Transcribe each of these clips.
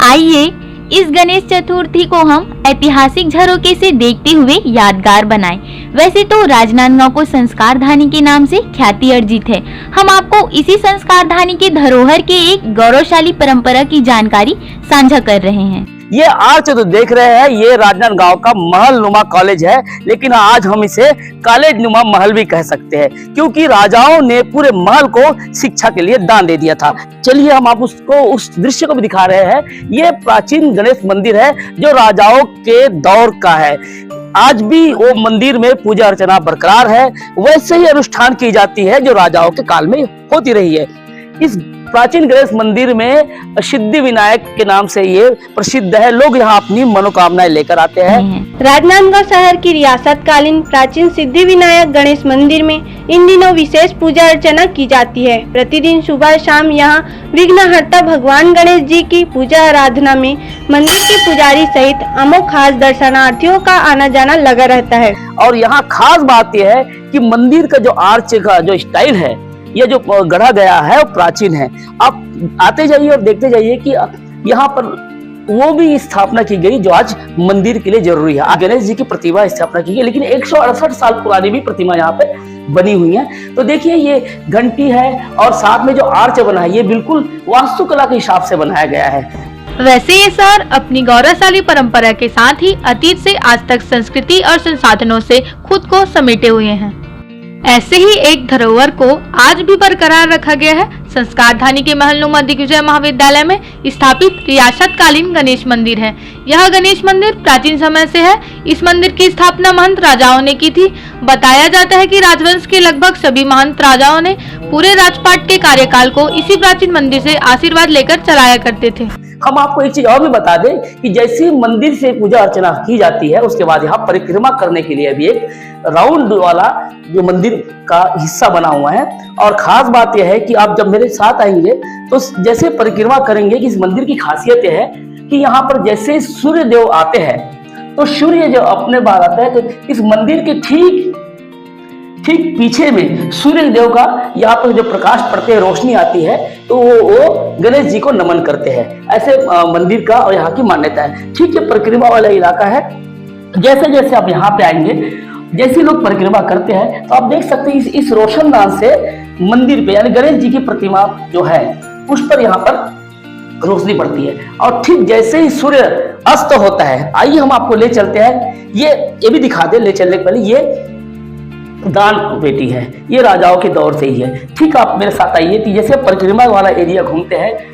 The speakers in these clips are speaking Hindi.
आइए इस गणेश चतुर्थी को हम ऐतिहासिक झरोके से देखते हुए यादगार बनाएं। वैसे तो राजनांदगांव को संस्कार धानी के नाम से ख्याति अर्जित है। हम आपको इसी संस्कार धानी के धरोहर के एक गौरवशाली परंपरा की जानकारी साझा कर रहे हैं। ये आर्च जो देख रहे हैं ये राजनांदगांव का महल नुमा कॉलेज है, लेकिन आज हम इसे कॉलेज नुमा महल भी कह सकते हैं, क्योंकि राजाओं ने पूरे महल को शिक्षा के लिए दान दे दिया था। चलिए हम आप उसको उस दृश्य को भी दिखा रहे हैं। ये प्राचीन गणेश मंदिर है जो राजाओं के दौर का है। आज भी वो मंदिर में पूजा अर्चना बरकरार है, वैसे ही अनुष्ठान की जाती है जो राजाओं के काल में होती रही है। इस प्राचीन गणेश मंदिर में सिद्धि विनायक के नाम से ये प्रसिद्ध है। लोग यहाँ अपनी मनोकामनाएं लेकर आते हैं। राजनांदगांव शहर की रियासतकालीन प्राचीन सिद्धि विनायक गणेश मंदिर में इन दिनों विशेष पूजा अर्चना की जाती है। प्रतिदिन सुबह शाम यहाँ विघ्नहर्ता भगवान गणेश जी की पूजा आराधना में मंदिर के पुजारी सहित अमोघ खास दर्शनार्थियों का आना जाना लगा रहता है। और यहाँ खास बात यह है कि मंदिर का जो आर्च का जो स्टाइल है, ये जो गढ़ा गया है वो प्राचीन है। आप आते जाइए और देखते जाइए कि यहाँ पर वो भी स्थापना की गई जो आज मंदिर के लिए जरूरी है। गणेश जी की प्रतिमा स्थापना की गई, लेकिन 168 साल पुरानी भी प्रतिमा यहाँ पे बनी हुई है। तो देखिए ये घंटी है और साथ में जो आर्च बना है ये बिल्कुल वास्तुकला के हिसाब से बनाया गया है। वैसे ये शहर अपनी गौरवशाली परंपरा के साथ ही अतीत से आज तक संस्कृति और संसाधनों से खुद को समेटे हुए हैं। ऐसे ही एक धरोहर को आज भी बरकरार रखा गया है। संस्कार धानी के महलनुमा दिग्विजय महाविद्यालय में स्थापित रियासतकालीन गणेश मंदिर है। यह गणेश मंदिर प्राचीन समय से है। इस मंदिर की स्थापना महंत राजाओं ने की थी। बताया जाता है कि राजवंश के लगभग सभी महंत राजाओं ने पूरे राजपाट के कार्यकाल को इसी प्राचीन मंदिर से आशीर्वाद लेकर चलाया करते थे। हम आपको एक चीज और भी बता दें कि जैसे मंदिर से पूजा अर्चना की जाती है, उसके बाद यहाँ परिक्रमा करने के लिए भी एक राउंड वाला जो मंदिर का हिस्सा बना हुआ है। और खास बात यह है कि आप जब मेरे साथ आएंगे तो जैसे परिक्रमा करेंगे कि इस मंदिर की खासियत यह है कि यहाँ पर जैसे सूर्य देव आते हैं तो सूर्य जो अपने बाहर आता है तो इस मंदिर के ठीक पीछे में सूर्य देव का यहाँ पर जो प्रकाश पड़ते हैं, रोशनी आती है, तो वो गणेश जी को नमन करते हैं। ऐसे मंदिर का और यहाँ की मान्यता है। ठीक है, परिक्रमा वाला इलाका है। जैसे जैसे आप यहाँ पे आएंगे, जैसे लोग परिक्रमा करते हैं तो आप देख सकते हैं इस रोशनदान से मंदिर पे यानी गणेश जी की प्रतिमा जो है उस पर यहाँ पर रोशनी पड़ती है। और ठीक जैसे ही सूर्य अस्त होता है, आइए हम आपको ले चलते हैं। ये भी दिखा दे ले चलने के पहले, ये दान पेटी है, ये राजाओं के दौर से ही है। ठीक, आप मेरे साथ आइए। जैसे परिक्रमा वाला एरिया घूमते हैं,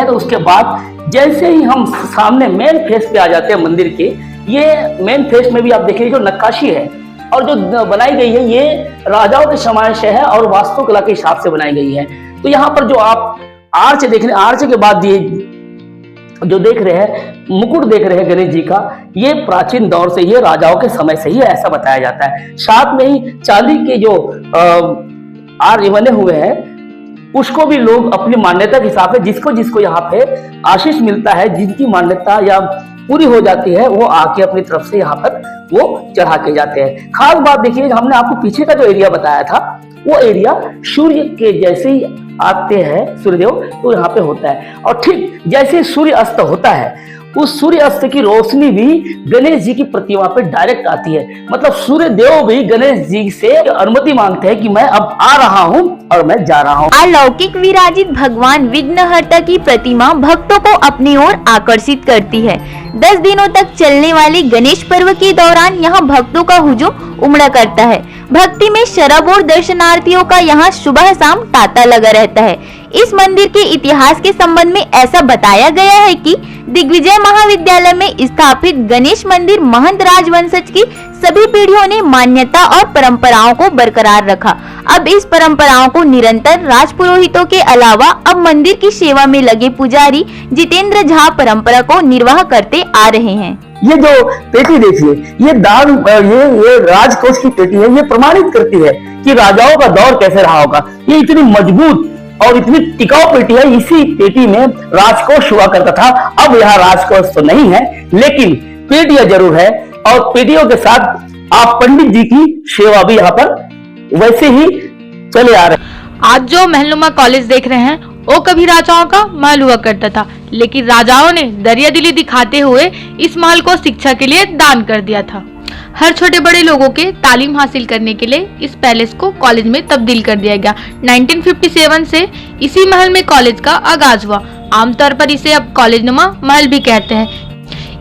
तो उसके बाद जैसे ही हम सामने मेन फेस पे आ जाते हैं मंदिर के, ये मेन फेस में भी आप देखिए जो नक्काशी है और जो बनाई गई है ये राजाओं के समय से है और वास्तुकला के हिसाब से बनाई गई है। तो यहाँ पर जो आप आर्च देख रहे हैं, आर्च के बाद ये जो देख रहे हैं मुकुट देख रहे हैं गणेश जी का, ये प्राचीन दौर से ही है, राजाओं के समय से ही ऐसा बताया जाता है। साथ में ही चांदी के जो आर्य बने हुए हैं उसको भी लोग अपनी मान्यता के हिसाब से जिसको यहाँ पे आशीष मिलता है, जिनकी मान्यता या पूरी हो जाती है, वो आके अपनी तरफ से यहाँ पर वो चढ़ा के जाते हैं। खास बात देखिए, हमने आपको पीछे का जो एरिया बताया था वो एरिया सूर्य के जैसे ही आते हैं सूर्यदेव तो यहाँ पे होता है। और ठीक जैसे सूर्य अस्त होता है उस सूर्य अस्त की रोशनी भी गणेश जी की प्रतिमा पे डायरेक्ट आती है। मतलब सूर्य देव भी गणेश जी से अनुमति मांगते हैं कि मैं अब आ रहा हूँ और मैं जा रहा हूँ। अलौकिक विराजित भगवान विघ्नहर्ता की प्रतिमा भक्तों को अपनी ओर आकर्षित करती है। 10 दिनों तक चलने वाले गणेश पर्व के दौरान यहाँ भक्तों का हुजूम उमड़ा करता है। भक्ति में शराब और दर्शनार्थियों का यहाँ सुबह शाम तांता लगा रहता है। इस मंदिर के इतिहास के संबंध में ऐसा बताया गया है कि दिग्विजय महाविद्यालय में स्थापित गणेश मंदिर महंत राजवंशज की सभी पीढ़ियों ने मान्यता और परंपराओं को बरकरार रखा। अब इस परंपराओं को निरंतर राजपुरोहितों के अलावा अब मंदिर की सेवा में लगे पुजारी जितेंद्र झा परंपरा को निर्वाह करते आ रहे हैं। ये जो पेटी देखिए, ये दान ये राजकोष की पेटी है। ये प्रमाणित करती है कि राजाओं का दौर कैसे रहा होगा। ये इतनी मजबूत और इतनी टिकाऊ पेटी है। इसी पेटी में राजकोष हुआ करता था। अब यहाँ राजकोष तो नहीं है, लेकिन पेटियां जरूर है और पेटियों के साथ आप पंडित जी की सेवा भी यहाँ पर वैसे ही चले आ रहे हैं। आज जो महलनुमा कॉलेज देख रहे हैं वो कभी राजाओं का महल हुआ करता था, लेकिन राजाओं ने दरियादिली दिखाते हुए इस महल को शिक्षा के लिए दान कर दिया था। हर छोटे बड़े लोगों के तालीम हासिल करने के लिए इस पैलेस को कॉलेज में तब्दील कर दिया गया। 1957 से इसी महल में कॉलेज का आगाज हुआ। आमतौर पर इसे अब कॉलेज नुमा महल भी कहते हैं।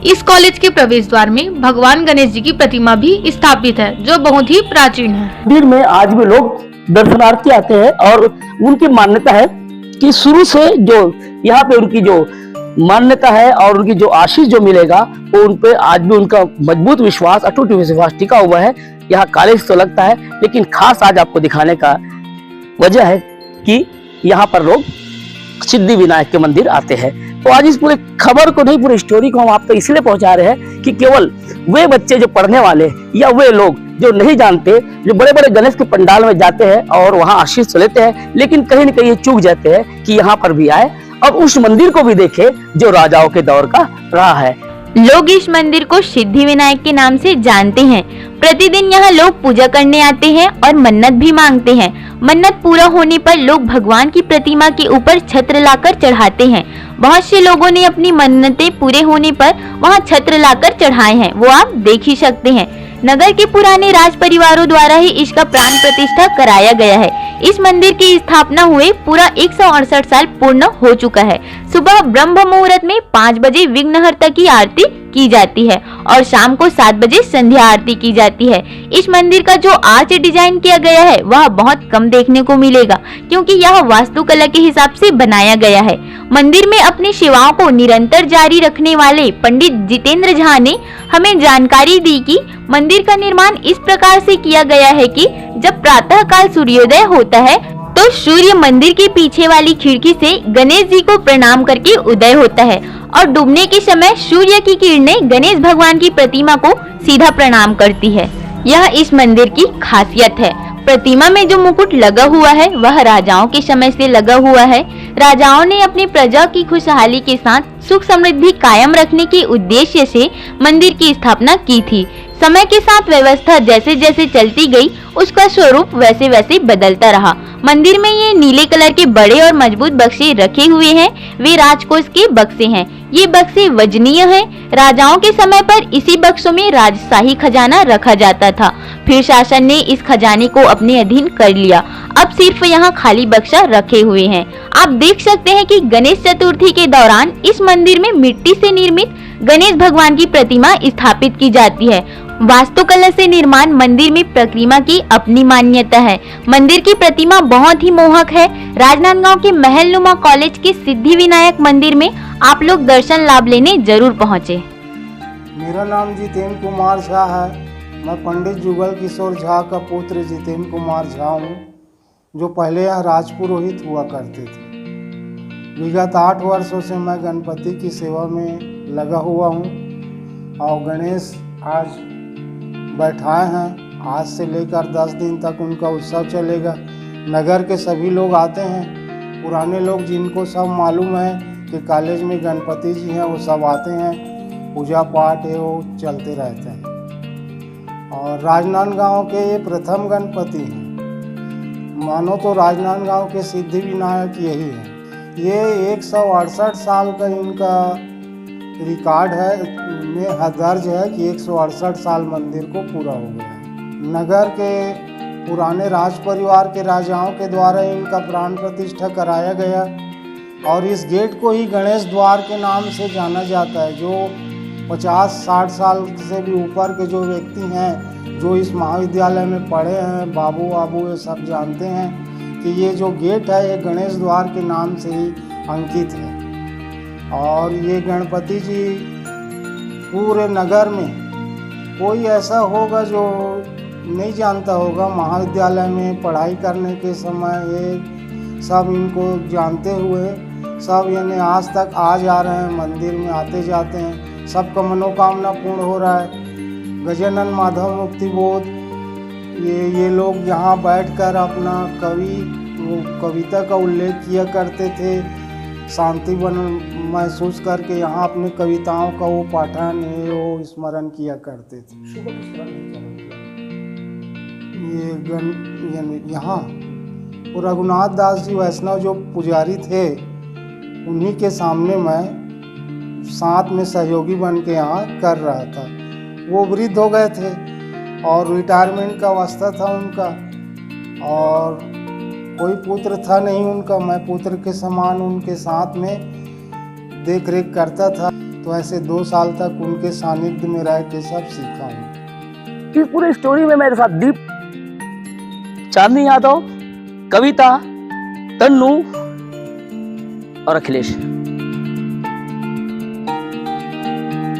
इस कॉलेज के प्रवेश द्वार में भगवान गणेश जी की प्रतिमा भी स्थापित है, जो बहुत ही प्राचीन है। मंदिर में आज भी लोग दर्शनार्थी आते हैं और उनकी मान्यता है कि शुरू से जो यहाँ पे उनकी जो मान्यता है और उनकी जो आशीष जो मिलेगा वो उन पे आज भी उनका मजबूत विश्वास, अटूट विश्वास टिका हुआ है। यहाँ कॉलेज तो लगता है, लेकिन खास आज आपको दिखाने का वजह है कि यहाँ पर लोग सिद्धि विनायक के मंदिर आते हैं। तो आज इस पूरे खबर को नहीं, पूरी स्टोरी को हम आप तक इसलिए पहुंचा रहे हैं कि केवल वे बच्चे जो पढ़ने वाले या वे लोग जो नहीं जानते, जो बड़े बड़े गणेश के पंडाल में जाते हैं और वहां आशीष लेते हैं, लेकिन कहीं न कहीं ये चूक जाते हैं कि यहाँ पर भी आए और उस मंदिर को भी देखे जो राजाओं के दौर का रहा है। लोग इस मंदिर को सिद्धि विनायक के नाम से जानते हैं। प्रतिदिन यहाँ लोग पूजा करने आते हैं और मन्नत भी मांगते हैं। मन्नत पूरा होने पर लोग भगवान की प्रतिमा के ऊपर छत्र लाकर चढ़ाते हैं। बहुत से लोगों ने अपनी मन्नतें पूरे होने पर वहाँ छत्र लाकर चढ़ाए हैं, वो आप देख ही सकते हैं। नगर के पुराने राज परिवारों द्वारा ही इसका प्राण प्रतिष्ठा कराया गया है। इस मंदिर की स्थापना हुए पूरा 168 साल पूर्ण हो चुका है। सुबह ब्रह्म मुहूर्त में 5 बजे विघ्नहर्ता की आरती की जाती है और शाम को 7 बजे संध्या आरती की जाती है। इस मंदिर का जो आर्च डिजाइन किया गया है वह बहुत कम देखने को मिलेगा, क्योंकि यह वास्तुकला के हिसाब से बनाया गया है। मंदिर में अपनी सेवाओं को निरंतर जारी रखने वाले पंडित जितेंद्र झा ने हमें जानकारी दी कि मंदिर का निर्माण इस प्रकार से किया गया है कि जब प्रातः काल सूर्योदय होता है तो सूर्य मंदिर के पीछे वाली खिड़की से गणेश जी को प्रणाम करके उदय होता है और डूबने के समय सूर्य की किरणें गणेश भगवान की प्रतिमा को सीधा प्रणाम करती है। यह इस मंदिर की खासियत है। प्रतिमा में जो मुकुट लगा हुआ है वह राजाओं के समय से लगा हुआ है। राजाओं ने अपनी प्रजा की खुशहाली के साथ सुख समृद्धि कायम रखने के उद्देश्य से मंदिर की स्थापना की थी। समय के साथ व्यवस्था जैसे जैसे चलती गई उसका स्वरूप वैसे वैसे बदलता रहा। मंदिर में ये नीले कलर के बड़े और मजबूत बक्से रखे हुए हैं, वे राजकोष के बक्से हैं। ये बक्से वजनीय हैं। राजाओं के समय पर इसी बक्सों में राजशाही खजाना रखा जाता था। फिर शासन ने इस खजाने को अपने अधीन कर लिया। अब सिर्फ यहाँ खाली बक्सा रखे हुए हैं। आप देख सकते हैं कि गणेश चतुर्थी के दौरान इस मंदिर में मिट्टी से निर्मित गणेश भगवान की प्रतिमा स्थापित की जाती है। वास्तुकला से निर्माण मंदिर में प्रतिमा की अपनी मान्यता है। मंदिर की प्रतिमा बहुत ही मोहक है। राजनांदगांव के महलनुमा कॉलेज के सिद्धि विनायक मंदिर में आप लोग दर्शन लाभ लेने जरूर पहुँचे। मेरा नाम जितेंद्र कुमार झा है। मैं पंडित जुगल किशोर झा का पुत्र जितेंद्र कुमार झा हूँ, जो पहले यहाँ राजपुरोहित हुआ करते थे। विगत 8 वर्षों से मैं गणपति की सेवा में लगा हुआ हूँ और गणेश आज बैठाए हैं। आज से लेकर 10 दिन तक उनका उत्सव चलेगा। नगर के सभी लोग आते हैं। पुराने लोग जिनको सब मालूम है कि कॉलेज में गणपति जी हैं, वो सब आते हैं। पूजा पाठ है वो चलते रहते हैं। और राजनांदगांव के ये प्रथम गणपति हैं। मानो तो राजनांदगांव के सिद्धि विनायक यही है। ये 168 साल का इनका रिकॉर्ड है, में दर्ज है कि 168 साल मंदिर को पूरा हो गया है। नगर के पुराने राज परिवार के राजाओं के द्वारा इनका प्राण प्रतिष्ठा कराया गया और इस गेट को ही गणेश द्वार के नाम से जाना जाता है। जो 50-60 साल से भी ऊपर के जो व्यक्ति हैं, जो इस महाविद्यालय में पढ़े हैं, बाबू ये सब जानते हैं कि ये जो गेट है ये गणेश द्वार के नाम से ही अंकित है। और ये गणपति जी पूरे नगर में कोई ऐसा होगा जो नहीं जानता होगा। महाविद्यालय में पढ़ाई करने के समय ये सब इनको जानते हुए सब यानी आज तक आ जा रहे हैं, मंदिर में आते जाते हैं। सबका मनोकामना पूर्ण हो रहा है। गजानन माधव मुक्ति बोध ये लोग यहाँ बैठकर अपना कविता का उल्लेख किया करते थे। शांति महसूस करके यहाँ अपने कविताओं का वो पाठन वो स्मरण किया करते थे। ये यहाँ तो रघुनाथ दास जी वैष्णव जो पुजारी थे, उन्हीं के सामने मैं साथ में सहयोगी बन के यहाँ कर रहा था। वो वृद्ध हो गए थे और रिटायरमेंट का वास्ता था उनका, और कोई पुत्र था नहीं उनका। मैं पुत्र के समान उनके साथ में देख रेख करता था। तो ऐसे 2 साल तक उनके सानिध्य में रह के सब सीखा हूँ। इस पूरे स्टोरी में मेरे साथ दीप, चांदनी यादव, कविता, तन्नू और अखिलेश।